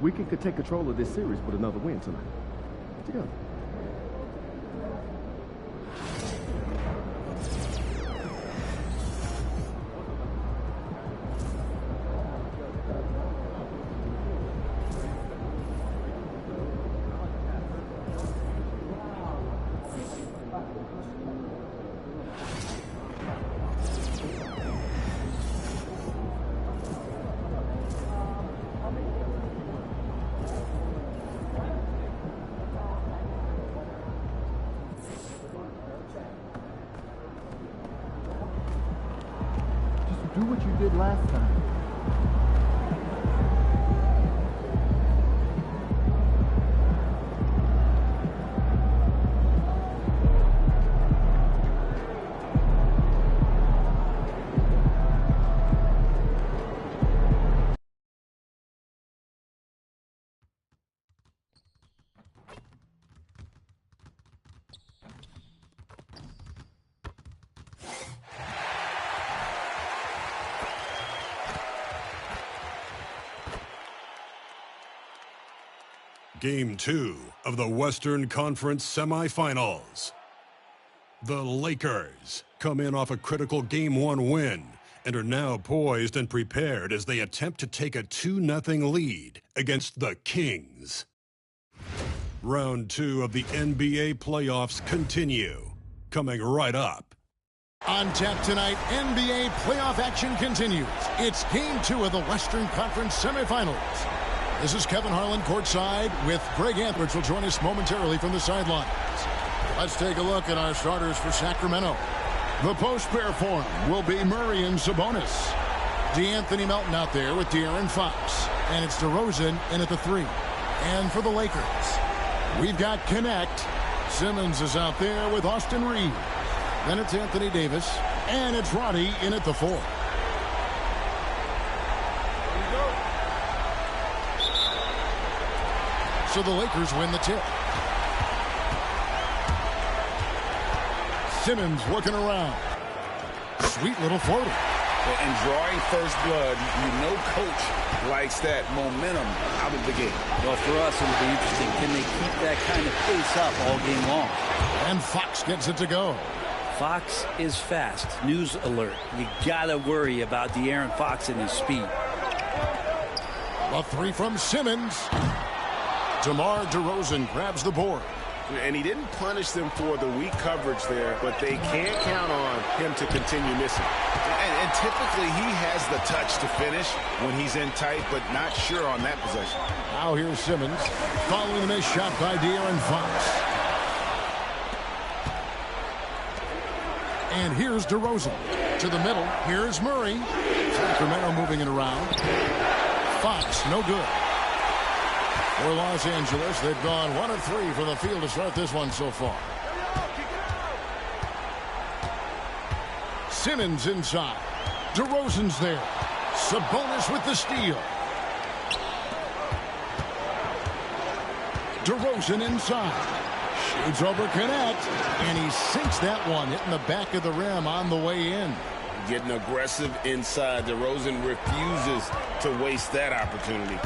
We could take control of this series with another win tonight. Together. Do what you did last time. Game 2 of the Western Conference semifinals. The Lakers come in off a critical Game 1 win and are now poised and prepared as they attempt to take a 2-0 lead against the Kings. Round 2 of the NBA playoffs continue, coming right up. On tap tonight, NBA playoff action continues. It's Game 2 of the Western Conference semifinals. This is Kevin Harlan courtside with Greg Anthony, will join us momentarily from the sidelines. Let's take a look at our starters for Sacramento. The post pair form will be Murray and Sabonis. DeAnthony Melton out there with De'Aaron Fox. And it's DeRozan in at the 3. And for the Lakers, we've got Connect. Simmons is out there with Austin Reeves. Then it's Anthony Davis. And it's Roddy in at the 4. So the Lakers win the tip. Simmons looking around. Sweet little floater. And drawing first blood, you know coach likes that momentum out of the gate. Well, for us, it'll be interesting. Can they keep that kind of pace up all game long? And Fox gets it to go. Fox is fast. News alert. You got to worry about De'Aaron Fox and his speed. A 3 from Simmons. DeMar DeRozan grabs the board. And he didn't punish them for the weak coverage there, but they can't count on him to continue missing. And typically he has the touch to finish when he's in tight, but not sure on that possession. Now here's Simmons following the missed shot by De'Aaron Fox. And here's DeRozan to the middle. Here's Murray. Sacramento moving it around. Fox, no good. For Los Angeles, they've gone 1 of 3 from the field to start this one so far. Simmons inside. DeRozan's there. Sabonis with the steal. DeRozan inside. Shoots over Connect. And he sinks that one, hitting the back of the rim on the way in. Getting aggressive inside. DeRozan refuses to waste that opportunity.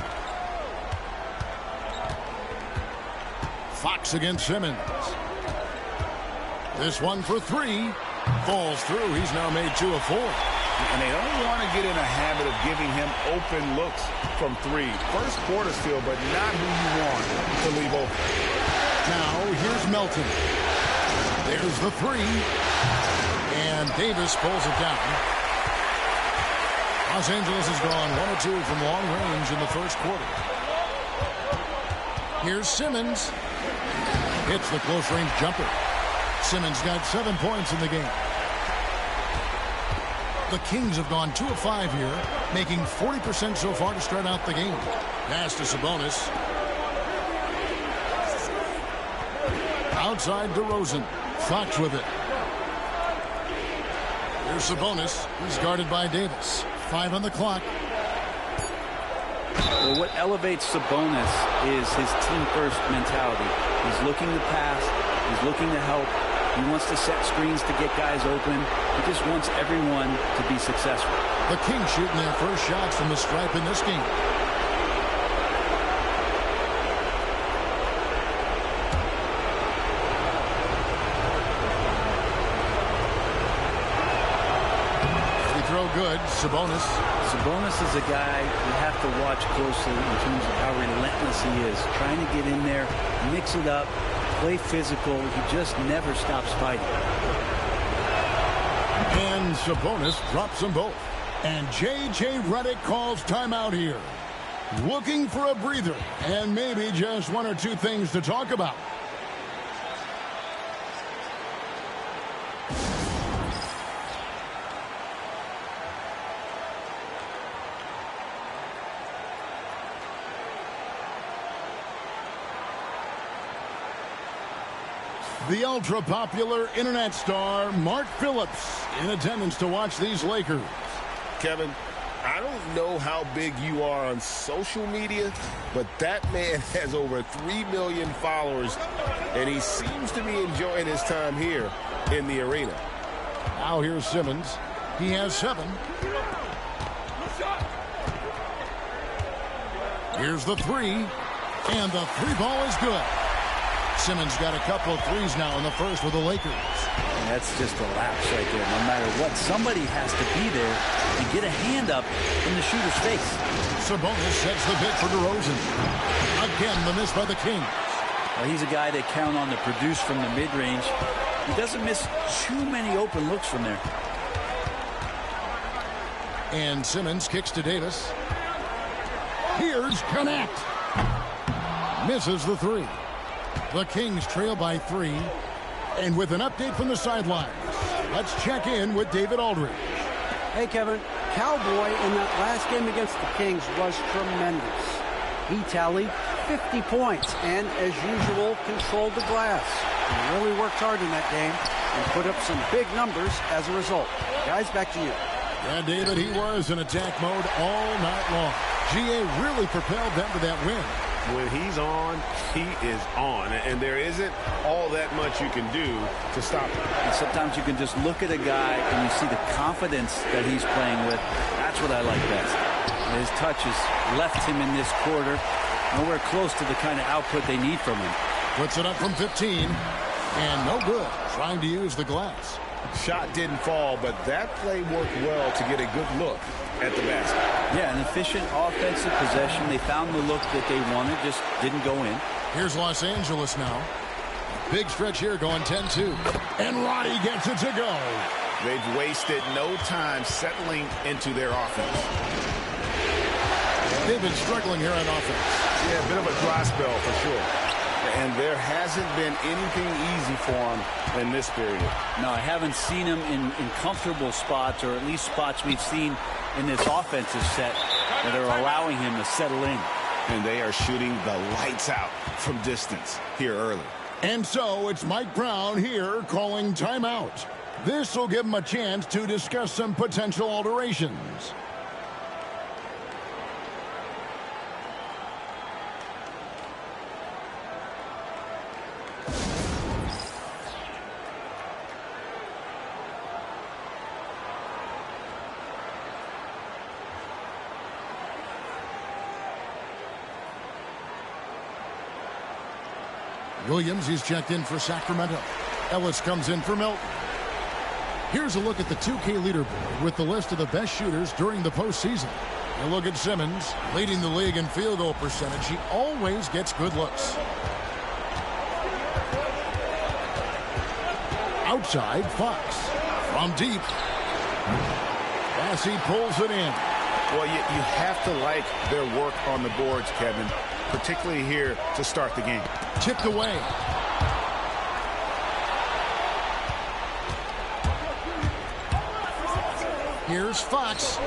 Fox against Simmons. This one for 3. Falls through. He's now made 2 of 4. And they don't want to get in a habit of giving him open looks from 3. First quarter still, but not who you want to leave open. Now here's Melton. There's the 3. And Davis pulls it down. Los Angeles has gone 1 of 2 from long range in the first quarter. Here's Simmons. Hits the close-range jumper. Simmons got 7 points in the game. The Kings have gone 2 of 5 here, making 40% so far to start out the game. Pass to Sabonis. Outside DeRozan. Fox with it. Here's Sabonis. He's guarded by Davis. 5 on the clock. Well, what elevates Sabonis is his team-first mentality. He's looking to pass. He's looking to help. He wants to set screens to get guys open. He just wants everyone to be successful. The Kings shooting their first shots from the stripe in this game. Sabonis. Sabonis is a guy you have to watch closely in terms of how relentless he is. Trying to get in there, mix it up, play physical. He just never stops fighting. And Sabonis drops them both. And J.J. Redick calls timeout here. Looking for a breather and maybe just one or two things to talk about. The ultra-popular internet star Mark Phillips in attendance to watch these Lakers. Kevin, I don't know how big you are on social media, but that man has over 3 million followers, and he seems to be enjoying his time here in the arena. Now here's Simmons. He has 7. Here's the 3, and the 3 ball is good. Simmons got a couple of threes now in the first with the Lakers. And that's just a lapse right there. No matter what, somebody has to be there and get a hand up in the shooter's face. Sabonis sets the pick for DeRozan. Again, the miss by the Kings. Well, he's a guy they count on to produce from the mid-range. He doesn't miss too many open looks from there. And Simmons kicks to Davis. Here's Connect. Misses the 3. The Kings trail by 3. And with an update from the sidelines, let's check in with David Aldridge. Hey, Kevin. Cowboy in that last game against the Kings was tremendous. He tallied 50 points and, as usual, controlled the glass. He really worked hard in that game and put up some big numbers as a result. Guys, back to you. Yeah, David, he was in attack mode all night long. GA really propelled them to that win. When he's on, he is on. And there isn't all that much you can do to stop him. And sometimes you can just look at a guy and you see the confidence that he's playing with. That's what I like best. His touch has left him in this quarter nowhere close to the kind of output they need from him. Puts it up from 15. And no good. Trying to use the glass. Shot didn't fall, but that play worked well to get a good look at the basket. Yeah, an efficient offensive possession. They found the look that they wanted, just didn't go in. Here's Los Angeles now. Big stretch here going 10-2. And Roddy gets it to go. They've wasted no time settling into their offense. They've been struggling here on offense. Yeah, a bit of a dry spell for sure. And there hasn't been anything easy for him in this period. No, I haven't seen him in comfortable spots, or at least spots we've seen in this offensive set that are allowing him to settle in. And they are shooting the lights out from distance here early. And so it's Mike Brown here calling timeout. This will give him a chance to discuss some potential alterations. Williams, he's checked in for Sacramento. Ellis comes in for Milton. Here's a look at the 2K leaderboard with the list of the best shooters during the postseason. A look at Simmons, leading the league in field goal percentage. He always gets good looks. Outside, Fox. From deep. As he pulls it in. Well, you have to like their work on the boards, Kevin, particularly here to start the game. Tipped away. Here's Fox.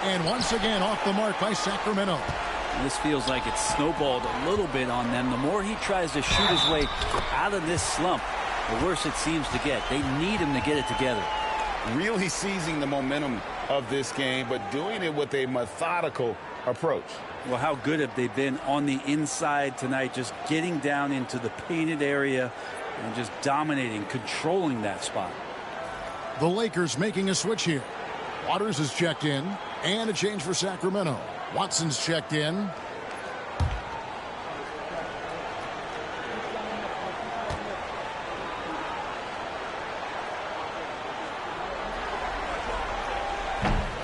And once again off the mark by Sacramento. This feels like it's snowballed a little bit on them. The more he tries to shoot his way out of this slump, the worse it seems to get. They need him to get it together. Really seizing the momentum of this game, but doing it with a methodical approach. Well, how good have they been on the inside tonight, just getting down into the painted area and just dominating, controlling that spot. The Lakers making a switch here. Waters is checked in, and a change for Sacramento. Watson's checked in.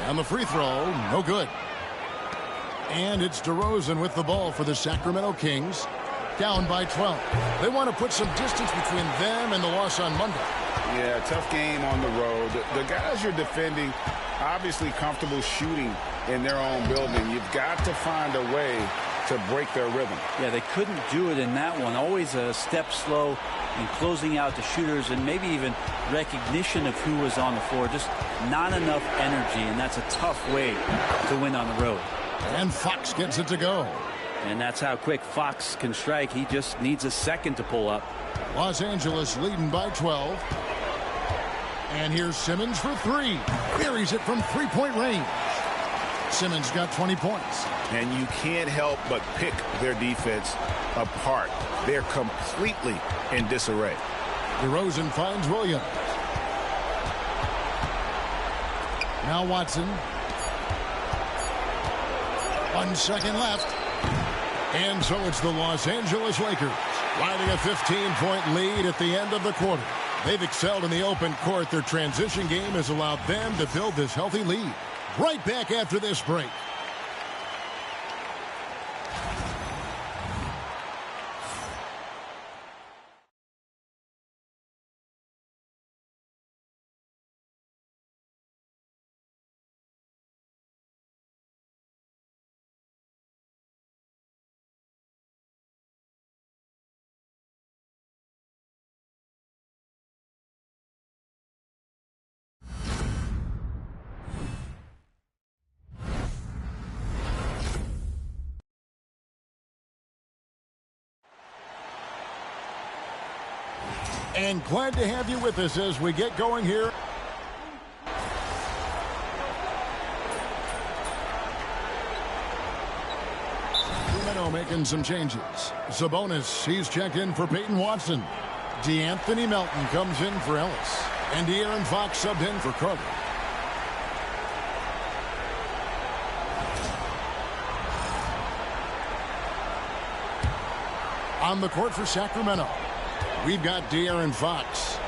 And And the free throw, no good. And it's DeRozan with the ball for the Sacramento Kings. Down by 12. They want to put some distance between them and the loss on Monday. Yeah, tough game on the road. The guys you're defending, obviously comfortable shooting in their own building. You've got to find a way to break their rhythm. Yeah, they couldn't do it in that one. Always a step slow in closing out the shooters and maybe even recognition of who was on the floor. Just not enough energy, and that's a tough way to win on the road. And Fox gets it to go. And that's how quick Fox can strike. He just needs a second to pull up. Los Angeles leading by 12. And here's Simmons for three. Buries it from three-point range. Simmons got 20 points. And you can't help but pick their defense apart. They're completely in disarray. DeRozan finds Williams. Now Watson. 1 second left. And so it's the Los Angeles Lakers riding a 15-point lead at the end of the quarter. They've excelled in the open court. Their transition game has allowed them to build this healthy lead. Right back after this break. And glad to have you with us as we get going here. Sacramento making some changes. Sabonis, he's checked in for Peyton Watson. DeAnthony Melton comes in for Ellis. And De'Aaron Fox subbed in for Carter. On the court for Sacramento, we've got De'Aaron Fox.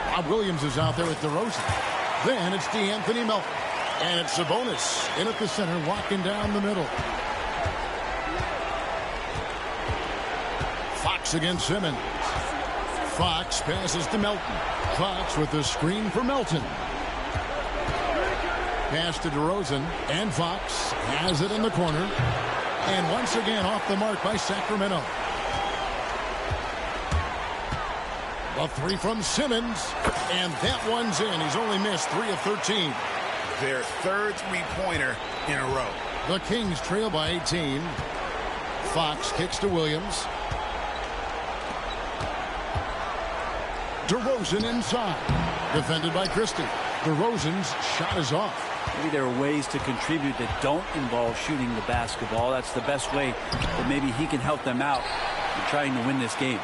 Rob Williams is out there with DeRozan. Then it's DeAnthony Melton. And it's Sabonis in at the center, walking down the middle. Fox against Simmons. Fox passes to Melton. Fox with the screen for Melton. Pass to DeRozan. And Fox has it in the corner. And once again off the mark by Sacramento. A three from Simmons, and that one's in. He's only missed 3 of 13. Their third three-pointer in a row. The Kings trail by 18. Fox kicks to Williams. DeRozan inside. Defended by Christie. DeRozan's shot is off. Maybe there are ways to contribute that don't involve shooting the basketball. That's the best way that maybe he can help them out in trying to win this game.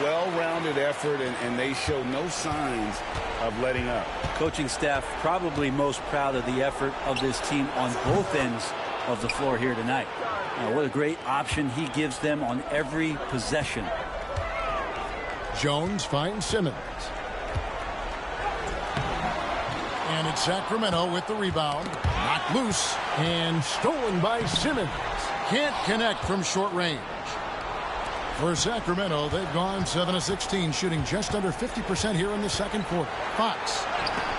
Well-rounded effort, and they show no signs of letting up. Coaching staff probably most proud of the effort of this team on both ends of the floor here tonight. What a great option he gives them on every possession. Jones finds Simmons. And it's Sacramento with the rebound. Knocked loose and stolen by Simmons. Can't connect from short range. For Sacramento, they've gone 7 of 16, shooting just under 50% here in the second quarter. Fox.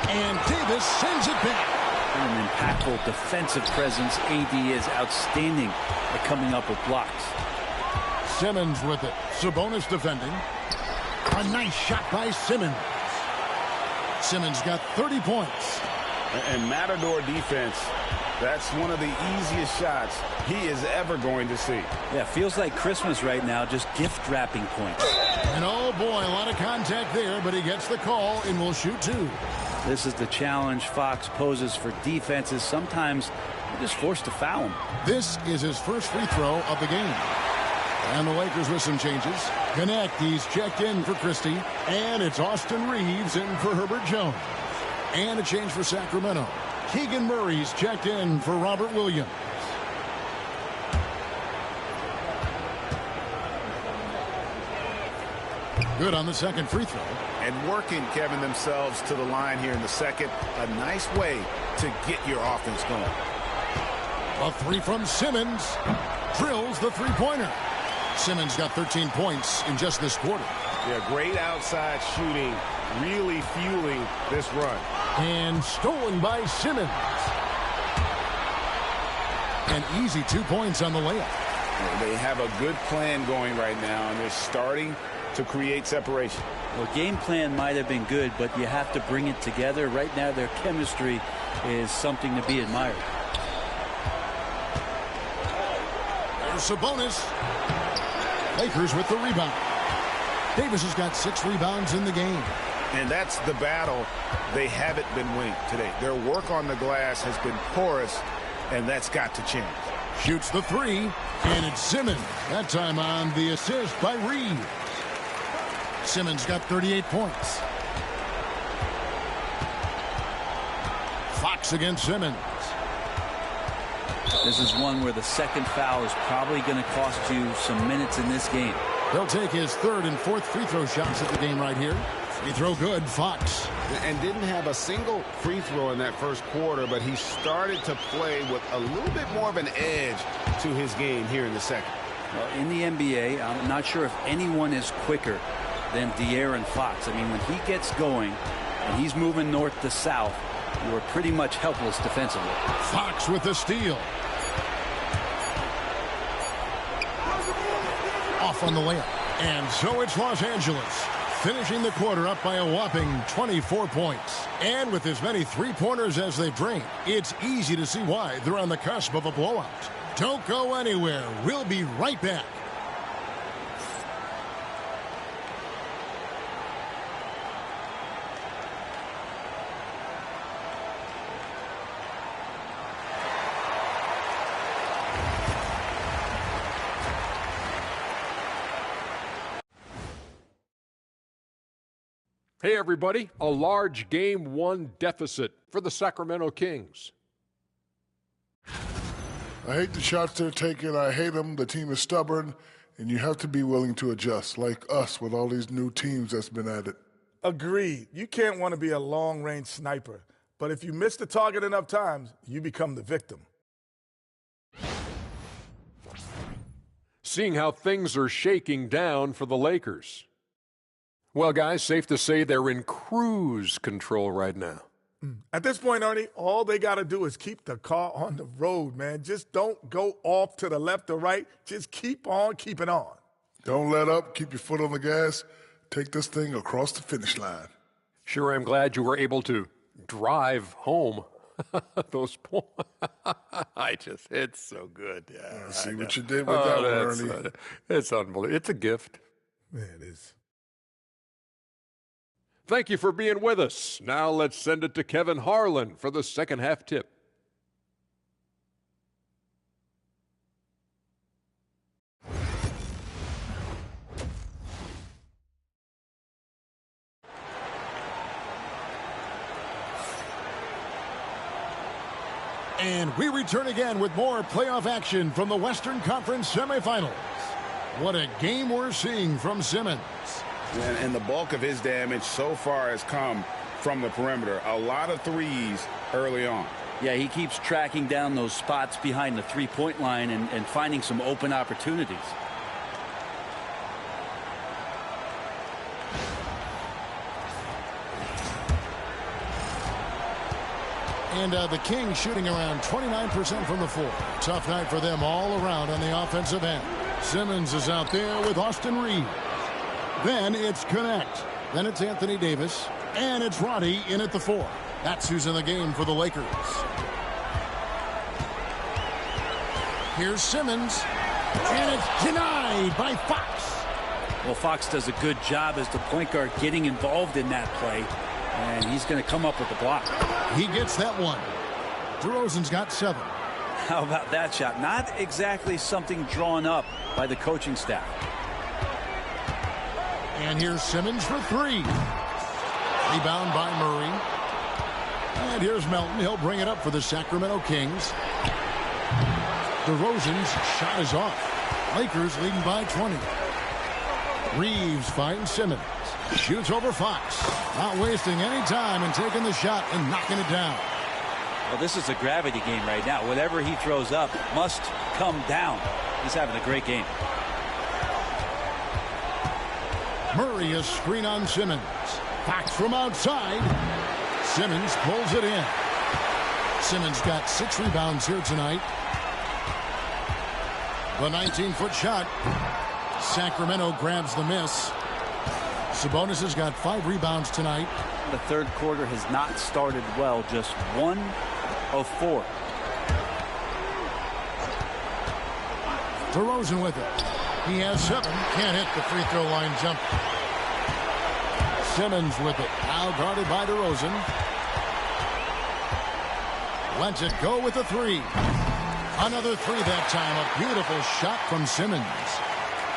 And Davis sends it back. An impactful defensive presence. AD is outstanding at coming up with blocks. Simmons with it. Sabonis defending. A nice shot by Simmons. Simmons got 30 points. And Matador defense, that's one of the easiest shots he is ever going to see. Yeah, feels like Christmas right now, just gift wrapping points. And oh boy, a lot of contact there, but he gets the call and will shoot two. This is the challenge Fox poses for defenses. Sometimes you're just forced to foul him. This is his first free throw of the game. And the Lakers with some changes. Connect, he's checked in for Christie. And it's Austin Reeves in for Herbert Jones. And a change for Sacramento. Keegan Murray's checked in for Robert Williams. Good on the second free throw. And working, Kevin, themselves to the line here in the second. A nice way to get your offense going. A three from Simmons. Drills the three-pointer. Simmons got 13 points in just this quarter. Yeah, great outside shooting, really fueling this run. And stolen by Simmons. An easy 2 points on the layup. They have a good plan going right now, and they're starting to create separation. Well, game plan might have been good, but you have to bring it together. Right now, their chemistry is something to be admired. There's Sabonis. Lakers with the rebound. Davis has got 6 rebounds in the game. And that's the battle they haven't been winning today. Their work on the glass has been porous, and that's got to change. Shoots the three, and it's Simmons. That time on the assist by Reed. Simmons got 38 points. Fox against Simmons. This is one where the second foul is probably going to cost you some minutes in this game. He'll take his third and fourth free throw shots at the game right here. Free throw good, Fox. And didn't have a single free throw in that first quarter, but he started to play with a little bit more of an edge to his game here in the second. Well, in the NBA, I'm not sure if anyone is quicker than De'Aaron Fox. I mean, when he gets going and he's moving north to south, you are pretty much helpless defensively. Fox with the steal. Off on the layup. And so it's Los Angeles, finishing the quarter up by a whopping 24 points. And with as many three-pointers as they've drained, it's easy to see why they're on the cusp of a blowout. Don't go anywhere. We'll be right back. Hey, everybody. A large Game 1 deficit for the Sacramento Kings. I hate the shots they're taking. I hate them. The team is stubborn, and you have to be willing to adjust, like us with all these new teams that's been added. Agreed. You can't want to be a long-range sniper, but if you miss the target enough times, you become the victim. Seeing how things are shaking down for the Lakers. Well, guys, safe to say they're in cruise control right now. At this point, Ernie, all they got to do is keep the car on the road, man. Just don't go off to the left or right. Just keep on keeping on. Don't let up. Keep your foot on the gas. Take this thing across the finish line. Sure, I'm glad you were able to drive home. Those points. It's so good. Yeah, see what you did with that one, Ernie. It's unbelievable. It's a gift. Yeah, it is. Thank you for being with us. Now let's send it to Kevin Harlan for the second half tip. And we return again with more playoff action from the Western Conference semifinals. What a game we're seeing from Simmons. And the bulk of his damage so far has come from the perimeter. A lot of threes early on. Yeah, he keeps tracking down those spots behind the three-point line and finding some open opportunities. And the Kings shooting around 29% from the floor. Tough night for them all around on the offensive end. Simmons is out there with Austin Reed. Then it's Connect. Then it's Anthony Davis. And it's Roddy in at the 4. That's who's in the game for the Lakers. Here's Simmons. And it's denied by Fox. Well, Fox does a good job as the point guard getting involved in that play. And he's going to come up with the block. He gets that one. DeRozan's got 7. How about that shot? Not exactly something drawn up by the coaching staff. And here's Simmons for 3. Rebound by Murray. And here's Melton. He'll bring it up for the Sacramento Kings. DeRozan's shot is off. Lakers leading by 20. Reeves finds Simmons. Shoots over Fox. Not wasting any time and taking the shot and knocking it down. Well, this is a gravity game right now. Whatever he throws up must come down. He's having a great game. Murray a screen on Simmons. Fox from outside. Simmons pulls it in. Simmons got 6 rebounds here tonight. The 19-foot shot. Sacramento grabs the miss. Sabonis has got 5 rebounds tonight. The third quarter has not started well. Just 1 of 4. DeRozan with it. He has 7. Can't hit the free throw line jump. Simmons with it. Now guarded by DeRozan. Lets it go with a 3. Another 3 that time. A beautiful shot from Simmons.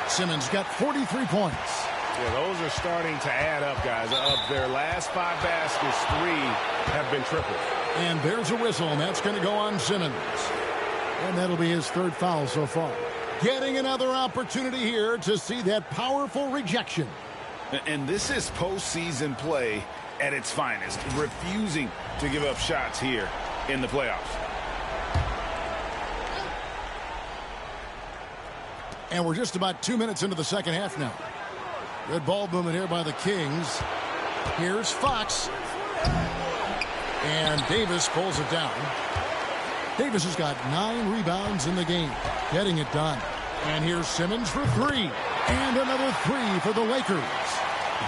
Simmons got 43 points. Yeah, those are starting to add up, guys. Of their last 5 baskets, 3 have been tripled. And there's a whistle, and that's going to go on Simmons. And that'll be his 3rd foul so far. Getting another opportunity here to see that powerful rejection. And this is postseason play at its finest. Refusing to give up shots here in the playoffs. And we're just about 2 minutes into the second half now. Good ball movement here by the Kings. Here's Fox. And Davis pulls it down. Davis has got 9 rebounds in the game. Getting it done. And here's Simmons for 3. And another 3 for the Lakers.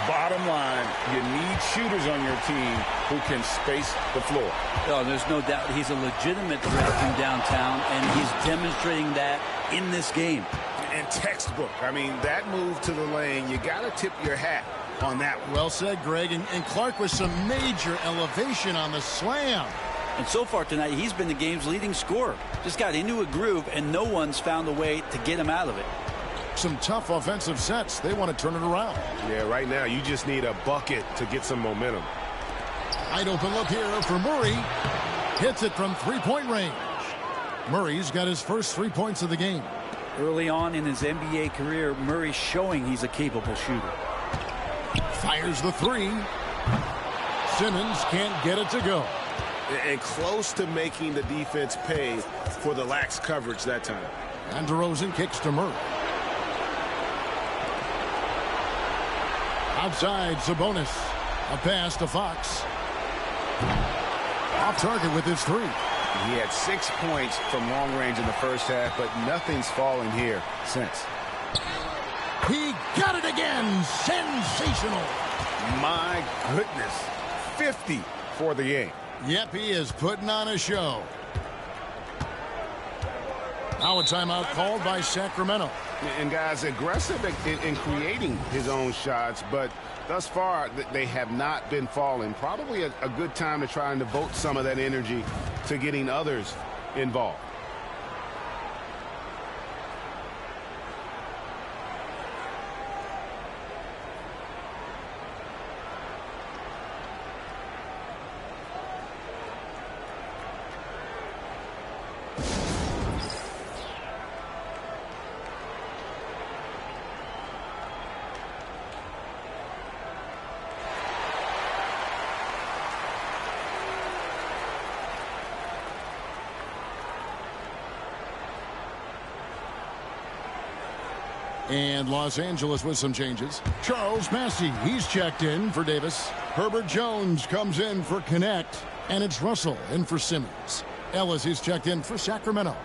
Bottom line, you need shooters on your team who can space the floor. Oh, there's no doubt he's a legitimate threat from downtown, and he's demonstrating that in this game. And textbook. I mean, that move to the lane, you got to tip your hat on that one. Well said, Greg. And Clark with some major elevation on the slam. And so far tonight, he's been the game's leading scorer. Just got into a groove, and no one's found a way to get him out of it. Some tough offensive sets. They want to turn it around. Yeah, right now, you just need a bucket to get some momentum. Wide open look here for Murray. Hits it from 3-point range. Murray's got his first 3 points of the game. Early on in his NBA career, Murray's showing he's a capable shooter. Fires the 3. Simmons can't get it to go. And close to making the defense pay for the lax coverage that time. And DeRozan kicks to Murray. Outside, Sabonis. A pass to Fox. Off target with his 3. He had 6 points from long range in the first half, but nothing's fallen here since. He got it again. Sensational. My goodness. 50 for the game. Yep, he is putting on a show. Now a timeout called by Sacramento. And guys, aggressive in creating his own shots, but thus far they have not been falling. Probably a good time to try and devote some of that energy to getting others involved. And Los Angeles with some changes. Charles Massey, he's checked in for Davis. Herbert Jones comes in for Connect. And it's Russell in for Simmons. Ellis, he's checked in for Sacramento.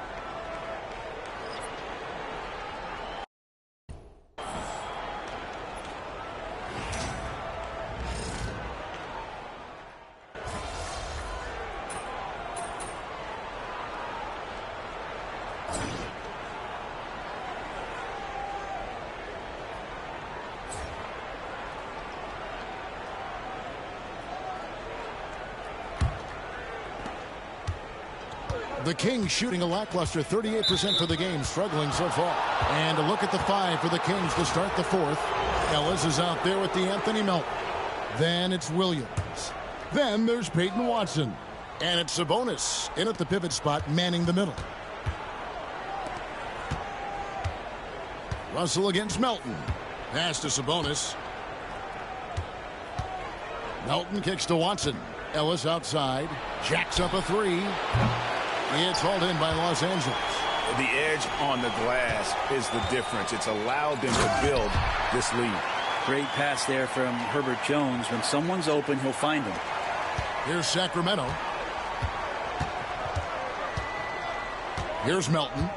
The Kings shooting a lackluster 38% for the game, struggling so far. And a look at the 5 for the Kings to start the 4th. Ellis is out there with the Anthony Melton. Then it's Williams. Then there's Peyton Watson. And it's Sabonis in at the pivot spot, manning the middle. Russell against Melton. Pass to Sabonis. Melton kicks to Watson. Ellis outside. Jacks up a three. It's hauled in by Los Angeles. The edge on the glass is the difference. It's allowed them to build this lead. Great pass there from Herbert Jones. When someone's open, he'll find them. Here's Sacramento. Here's Melton.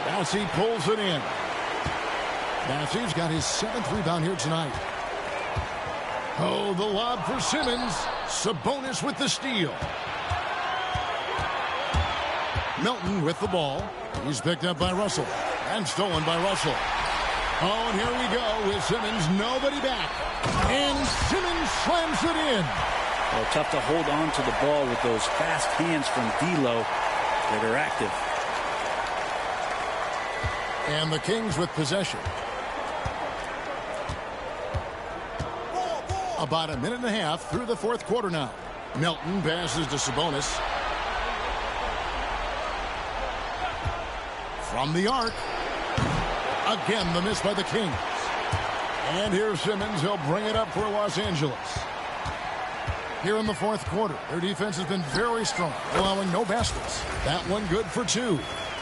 Bassey pulls it in. Bassey's got his 7th rebound here tonight. Oh, the lob for Simmons. Sabonis with the steal. Melton with the ball. He's picked up by Russell. And stolen by Russell. Oh, and here we go with Simmons. Nobody back. And Simmons slams it in. Well, tough to hold on to the ball with those fast hands from D'Lo that are active. And the Kings with possession. About a minute and a half through the 4th quarter now. Melton passes to Sabonis. From the arc. Again, the miss by the Kings. And here's Simmons. He'll bring it up for Los Angeles. Here in the 4th quarter, their defense has been very strong, allowing no baskets. That one good for 2.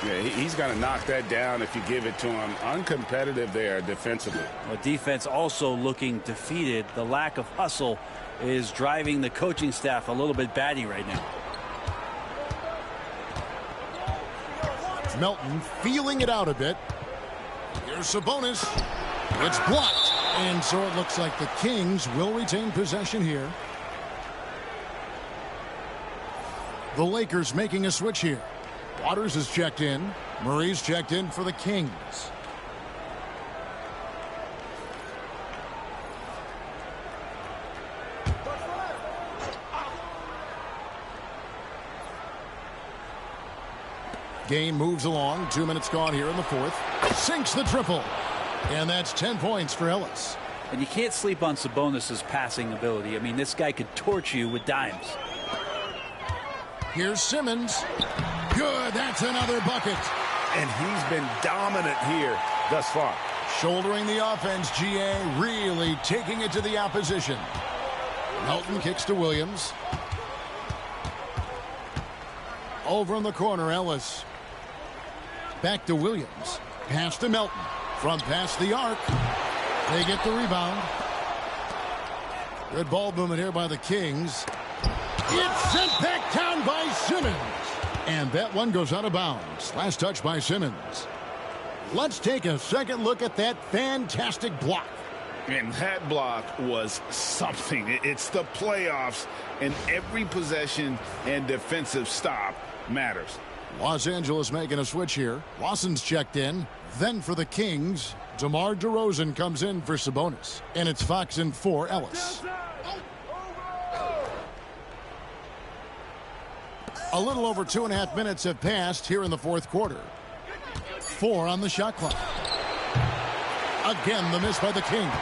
Yeah, he's going to knock that down if you give it to him. Uncompetitive there defensively. Well, defense also looking defeated. The lack of hustle is driving the coaching staff a little bit batty right now. Melton feeling it out a bit. Here's Sabonis. It's blocked. And so it looks like the Kings will retain possession here. The Lakers making a switch here. Waters is checked in. Murray's checked in for the Kings. Game moves along. 2 minutes gone here in the 4th. Sinks the triple. And that's 10 points for Ellis. And you can't sleep on Sabonis' passing ability. I mean, this guy could torch you with dimes. Here's Simmons. Good. That's another bucket. And he's been dominant here thus far. Shouldering the offense, GA really taking it to the opposition. Melton kicks to Williams. Over in the corner, Ellis. Back to Williams. Pass to Melton. From past the arc. They get the rebound. Good ball movement here by the Kings. It's sent back down by Simmons. And that one goes out of bounds. Last touch by Simmons. Let's take a second look at that fantastic block. And that block was something. It's the playoffs, and every possession and defensive stop matters. Los Angeles making a switch here. Lawson's checked in. Then for the Kings, DeMar DeRozan comes in for Sabonis. And it's Fox in for Ellis. A little over 2.5 minutes have passed here in the 4th quarter. 4 on the shot clock. Again, the miss by the Kings.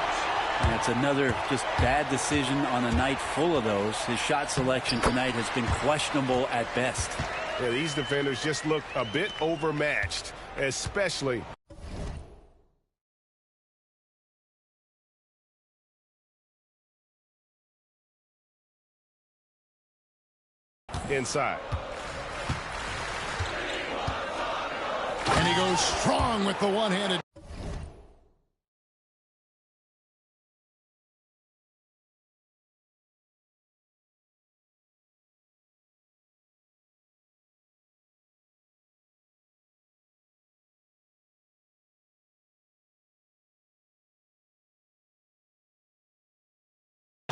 And it's another just bad decision on a night full of those. His shot selection tonight has been questionable at best. Yeah, these defenders just look a bit overmatched, especially inside. And he goes strong with the one-handed.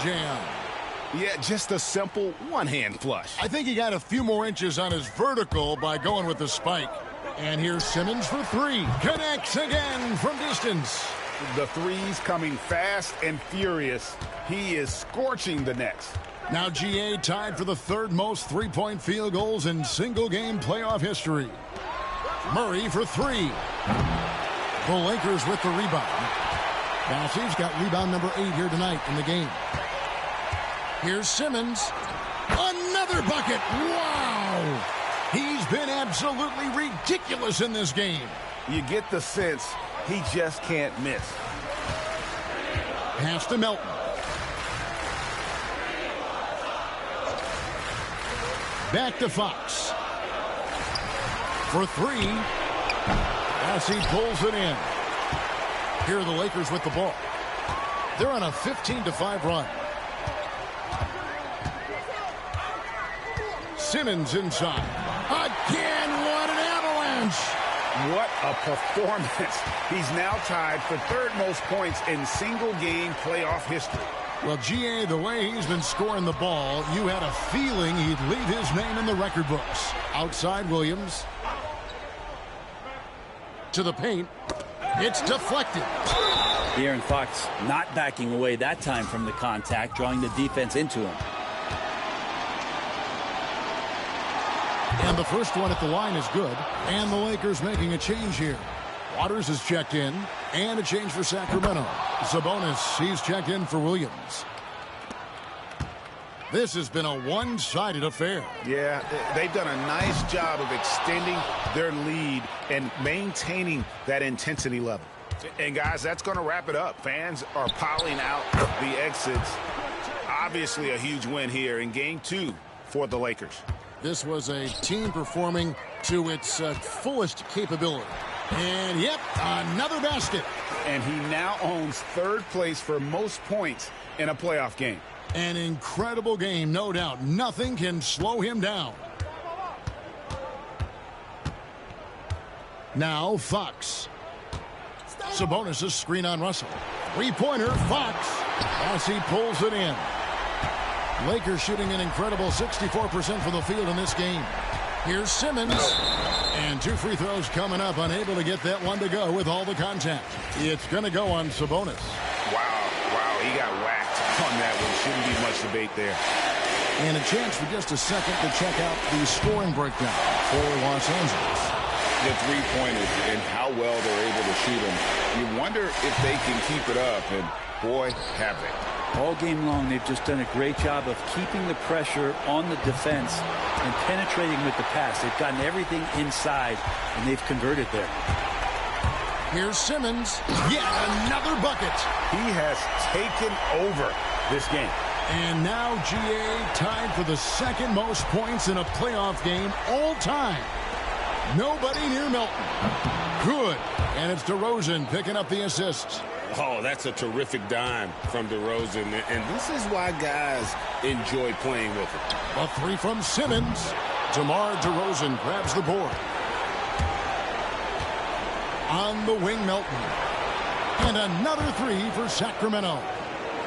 Jam. Yeah, just a simple one-hand flush. I think he got a few more inches on his vertical by going with the spike. And here's Simmons for 3. Connects again from distance. The threes coming fast and furious. He is scorching the nets. Now GA tied for the 3rd most three-point field goals in single-game playoff history. Murray for 3. The Lakers with the rebound. Bassey's got rebound number 8 here tonight in the game. Here's Simmons. Another bucket. Wow. He's been absolutely ridiculous in this game. You get the sense he just can't miss. Pass to Melton. Back to Fox. For three. As he pulls it in. Here are the Lakers with the ball. They're on a 15-5 run. Simmons inside. Again, what an avalanche. What a performance. He's now tied for third most points in single-game playoff history. Well, GA, the way he's been scoring the ball, you had a feeling he'd leave his name in the record books. Outside Williams. To the paint. It's deflected. De'Aaron Fox not backing away that time from the contact, drawing the defense into him. And the first one at the line is good. And the Lakers making a change here. Waters is checked in. And a change for Sacramento. Sabonis, he's checked in for Williams. This has been a one-sided affair. Yeah, they've done a nice job of extending their lead and maintaining that intensity level. And, guys, that's going to wrap it up. Fans are piling out the exits. Obviously a huge win here in Game 2 for the Lakers. This was a team performing to its fullest capability. And, yep, another basket. And he now owns third place for most points in a playoff game. An incredible game, no doubt. Nothing can slow him down. Now Fox. Sabonis' screen on Russell. Three-pointer, Fox, as he pulls it in. Lakers shooting an incredible 64% from the field in this game. Here's Simmons. And two free throws coming up, unable to get that one to go with all the contact. It's going to go on Sabonis. Wow, he got whacked on that one. Shouldn't be much debate there. And a chance for just a second to check out the scoring breakdown for Los Angeles. The three-pointers and how well they're able to shoot them. You wonder if they can keep it up, and boy, have they. All game long, they've just done a great job of keeping the pressure on the defense and penetrating with the pass. They've gotten everything inside, and they've converted there. Here's Simmons. Yet another bucket. He has taken over this game. And now GA tied for the second most points in a playoff game all time. Nobody near Melton. Good. And it's DeRozan picking up the assist. Oh, that's a terrific dime from DeRozan. And this is why guys enjoy playing with him. A three from Simmons. DeMar DeRozan grabs the board. On the wing, Melton. And another three for Sacramento.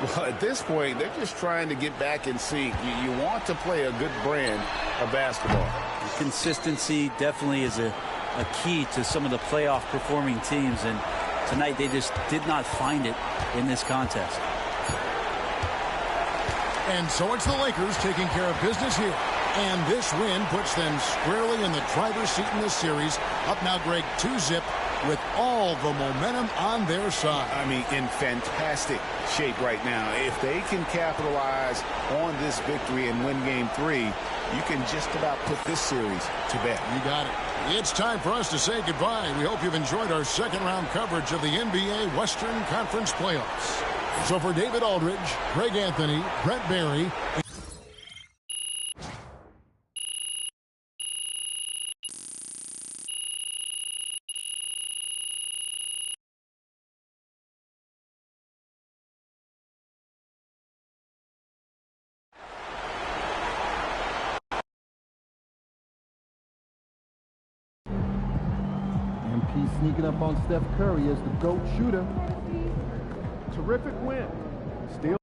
Well, at this point, they're just trying to get back in sync. You want to play a good brand of basketball. Consistency definitely is a key to some of the playoff performing teams, and tonight they just did not find it in this contest. And so it's the Lakers taking care of business here. And this win puts them squarely in the driver's seat in this series. Up now, Greg, 2-zip with all the momentum on their side. I mean, in fantastic shape right now. If they can capitalize on this victory and win Game 3, you can just about put this series to bed. You got it. It's time for us to say goodbye. We hope you've enjoyed our second-round coverage of the NBA Western Conference Playoffs. So for David Aldridge, Greg Anthony, Brett Barry, MP sneaking up on Steph Curry as the GOAT shooter. Terrific win. Still